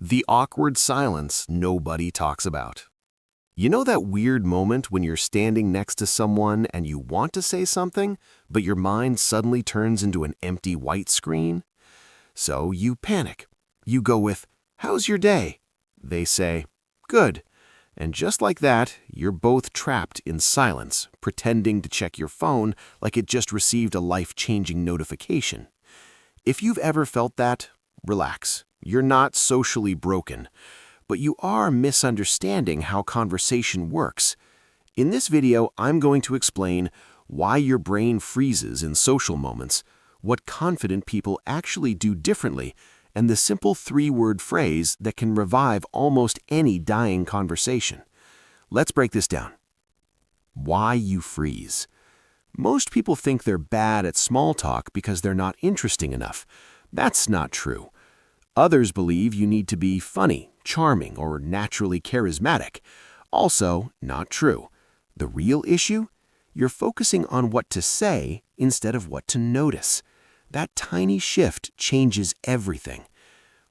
The awkward silence nobody talks about. You know that weird moment when you're standing next to someone and you want to say something, but your mind suddenly turns into an empty white screen? So you panic. You go with, "How's your day?" They say, "Good." And just like that, you're both trapped in silence, pretending to check your phone like it just received a life-changing notification. If you've ever felt that, relax. You're not socially broken, but you are misunderstanding how conversation works. In this video, I'm going to explain why your brain freezes in social moments, what confident people actually do differently, and the simple three-word phrase that can revive almost any dying conversation. Let's break this down. Why you freeze. Most people think they're bad at small talk because they're not interesting enough. That's not true. Others believe you need to be funny, charming, or naturally charismatic. Also, not true. The real issue? You're focusing on what to say instead of what to notice. That tiny shift changes everything.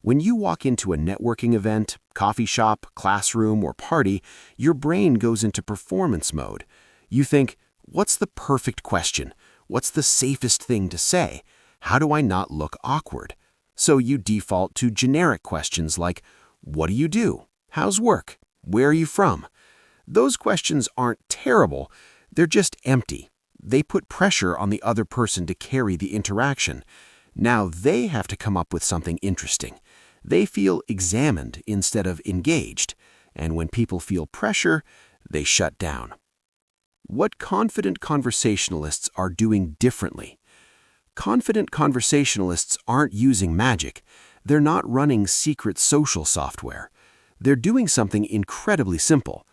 When you walk into a networking event, coffee shop, classroom, or party, your brain goes into performance mode. You think, what's the perfect question? What's the safest thing to say? How do I not look awkward? So you default to generic questions like, what do you do? How's work? Where are you from? Those questions aren't terrible, they're just empty. They put pressure on the other person to carry the interaction. Now they have to come up with something interesting. They feel examined instead of engaged, and when people feel pressure, they shut down. What confident conversationalists are doing differently? Confident conversationalists aren't using magic. They're not running secret social software. They're doing something incredibly simple.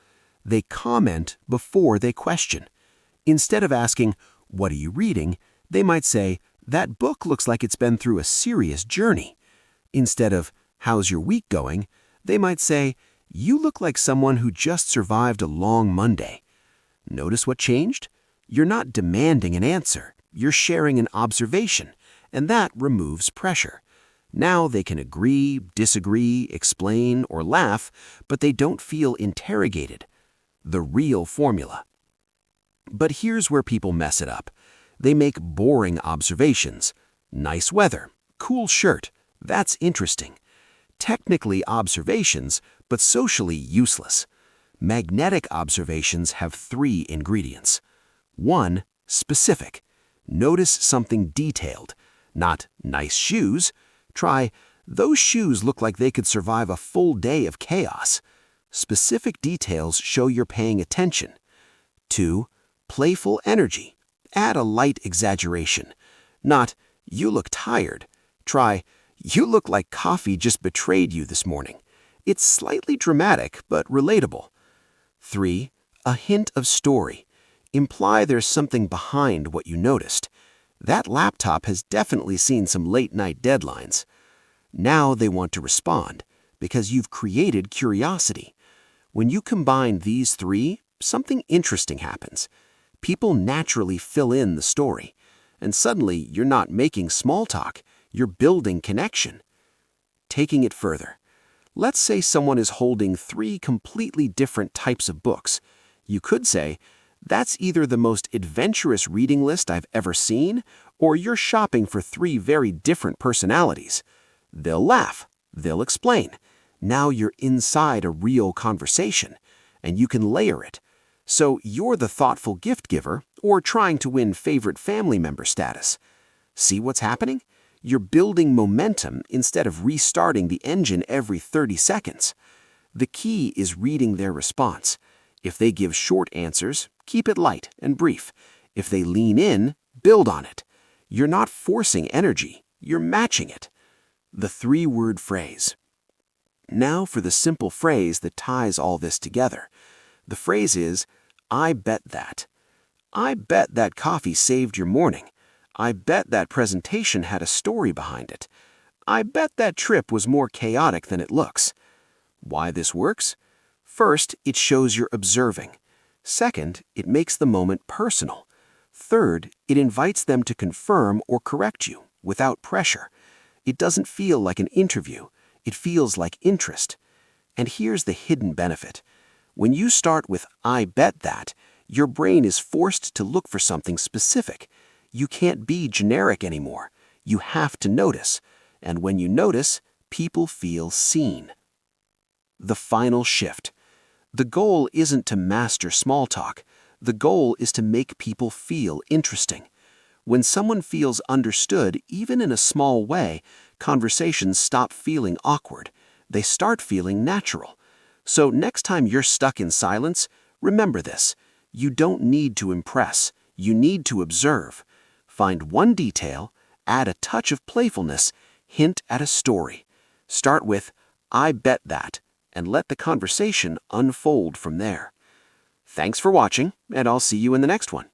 They comment before they question. Instead of asking, "What are you reading?" they might say, "That book looks like it's been through a serious journey." Instead of, "How's your week going?" they might say, "You look like someone who just survived a long Monday." Notice what changed? You're not demanding an answer. You're sharing an observation, and that removes pressure. Now they can agree, disagree, explain, or laugh, but they don't feel interrogated. The real formula. But here's where people mess it up. They make boring observations. Nice weather, cool shirt, that's interesting. Technically observations, but socially useless. Magnetic observations have three ingredients. 1. Specific. Notice something detailed, not nice shoes. Try, those shoes look like they could survive a full day of chaos. Specific details show you're paying attention. 2. Playful energy. Add a light exaggeration. Not, you look tired. Try, you look like coffee just betrayed you this morning. It's slightly dramatic, but relatable. 3. A hint of story. Imply there's something behind what you noticed. That laptop has definitely seen some late-night deadlines. Now they want to respond, because you've created curiosity. When you combine these three, something interesting happens. People naturally fill in the story, and suddenly you're not making small talk, you're building connection. Taking it further, let's say someone is holding three completely different types of books. You could say, "That's either the most adventurous reading list I've ever seen, or you're shopping for three very different personalities." They'll laugh. They'll explain. Now you're inside a real conversation, and you can layer it. So you're the thoughtful gift giver or trying to win favorite family member status. See what's happening? You're building momentum instead of restarting the engine every 30 seconds. The key is reading their response. If they give short answers, keep it light and brief. If they lean in, build on it. You're not forcing energy, you're matching it. The three-word phrase. Now for the simple phrase that ties all this together. The phrase is, "I bet that." I bet that coffee saved your morning. I bet that presentation had a story behind it. I bet that trip was more chaotic than it looks. Why this works? First, it shows you're observing. Second, it makes the moment personal. Third, it invites them to confirm or correct you without pressure. It doesn't feel like an interview. It feels like interest. And here's the hidden benefit. When you start with "I bet that," your brain is forced to look for something specific. You can't be generic anymore. You have to notice. And when you notice, people feel seen. The final shift. The goal isn't to master small talk. The goal is to make people feel interesting. When someone feels understood, even in a small way, conversations stop feeling awkward. They start feeling natural. So next time you're stuck in silence, remember this. You don't need to impress. You need to observe. Find one detail, add a touch of playfulness, hint at a story. Start with, "I bet that," and let the conversation unfold from there. Thanks for watching, and I'll see you in the next one.